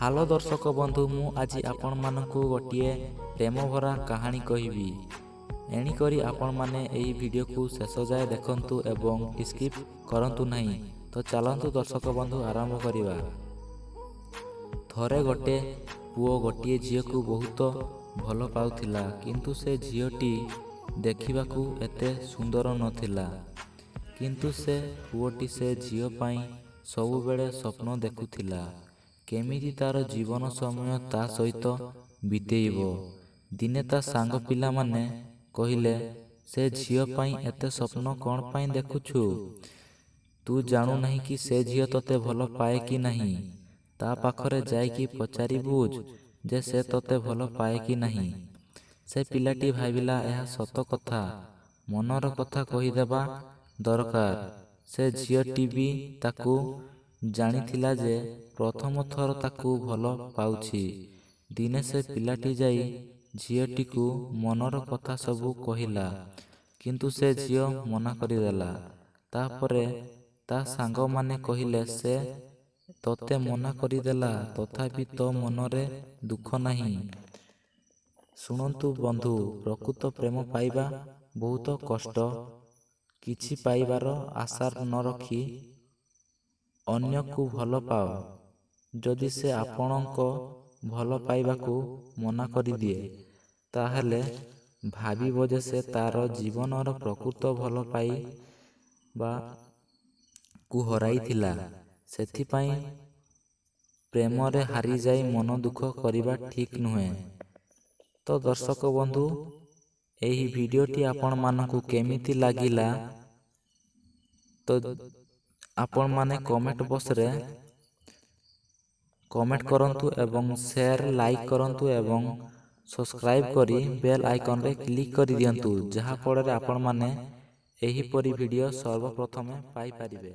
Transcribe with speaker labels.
Speaker 1: Hello ଦର୍ଶକ ବନ୍ଧୁ, ମୁଁ ଆଜି ଆପଣମାନଙ୍କୁ ଗୋଟିଏ ପ୍ରେମ ଭରା କାହାଣୀ କହିବି। ଏଣିକରି ଆପଣମାନେ ଏହି ଭିଡ଼ିଓକୁ ଶେଷ ଯାଏ ଦେଖନ୍ତୁ ଏବଂ ସ୍କିପ୍ କରନ୍ତୁ ନାହିଁ। ତ ଚାଲନ୍ତୁ ଦର୍ଶକ ବନ୍ଧୁ ଆରମ୍ଭ କରିବା। ଥରେ ଗୋଟେ ପୁଅ ଗୋଟିଏ ଝିଅକୁ ବହୁତ ଭଲ ପାଉଥିଲା, କିନ୍ତୁ ସେ ଝିଅଟି ଦେଖିବାକୁ ଏତେ ସୁନ୍ଦର ନଥିଲା। କିନ୍ତୁ ସେ ପୁଅଟି ସେ ଝିଅ ପାଇଁ ସବୁବେଳେ ସ୍ୱପ୍ନ ଦେଖୁଥିଲା, କେମିତି ତାର ଜୀବନ ସମୟ ତା ସହିତ ବିତେଇବ। ଦିନେ ତା ସାଙ୍ଗ ପିଲାମାନେ କହିଲେ, ସେ ଝିଅ ପାଇଁ ଏତେ ସ୍ୱପ୍ନ କ'ଣ ପାଇଁ ଦେଖୁଛୁ? ତୁ ଜାଣୁନାହିଁ କି ସେ ଝିଅ ତତେ ଭଲ ପାଏ କି ନାହିଁ? ତା ପାଖରେ ଯାଇକି ପଚାରି ବୁଝ ଯେ ସେ ତତେ ଭଲ ପାଏ କି ନାହିଁ। ସେ ପିଲାଟି ଭାବିଲା, ଏହା ସତ କଥା, ମନର କଥା କହିଦେବା ଦରକାର। ସେ ଝିଅଟି ବି ତାକୁ ଜାଣିଥିଲା ଯେ ପ୍ରଥମ ଥର ତାକୁ ଭଲ ପାଉଛି। ଦିନେ ସେ ପିଲାଟି ଯାଇ ଝିଅଟିକୁ ମନର କଥା ସବୁ କହିଲା, କିନ୍ତୁ ସେ ଝିଅ ମନା କରିଦେଲା। ତାପରେ ତା ସାଙ୍ଗମାନେ କହିଲେ, ସେ ତତେ ମନା କରିଦେଲା, ତଥାପି ତୋ ମନରେ ଦୁଃଖ ନାହିଁ। ଶୁଣନ୍ତୁ ବନ୍ଧୁ, ପ୍ରକୃତ ପ୍ରେମ ପାଇବା ବହୁତ କଷ୍ଟ। କିଛି ପାଇବାର ଆଶା ନ ରଖି ଅନ୍ୟକୁ ଭଲ ପାଅ। ଯଦି ସେ ଆପଣଙ୍କ ଭଲ ପାଇବାକୁ ମନା କରିଦିଏ, ତାହେଲେ ଭାବିବ ଯେ ସେ ତାର ଜୀବନର ପ୍ରକୃତ ଭଲ ପାଇବାକୁ ହରାଇଥିଲା। ସେଥିପାଇଁ ପ୍ରେମରେ ହାରିଯାଇ ମନ ଦୁଃଖ କରିବା ଠିକ୍ ନୁହେଁ। ତ ଦର୍ଶକ ବନ୍ଧୁ, ଏହି ଭିଡ଼ିଓଟି ଆପଣମାନଙ୍କୁ କେମିତି ଲାଗିଲା ତ ଆପଣମାନେ କମେଣ୍ଟ ବକ୍ସରେ କମେଣ୍ଟ କରନ୍ତୁ ଏବଂ ସେୟାର, ଲାଇକ୍ କରନ୍ତୁ ଏବଂ ସବସ୍କ୍ରାଇବ୍ କରି ବେଲ୍ ଆଇକନରେ କ୍ଲିକ୍ କରିଦିଅନ୍ତୁ, ଯାହାଫଳରେ ଆପଣମାନେ ଏହିପରି ଭିଡ଼ିଓ ସର୍ବପ୍ରଥମେ ପାଇପାରିବେ।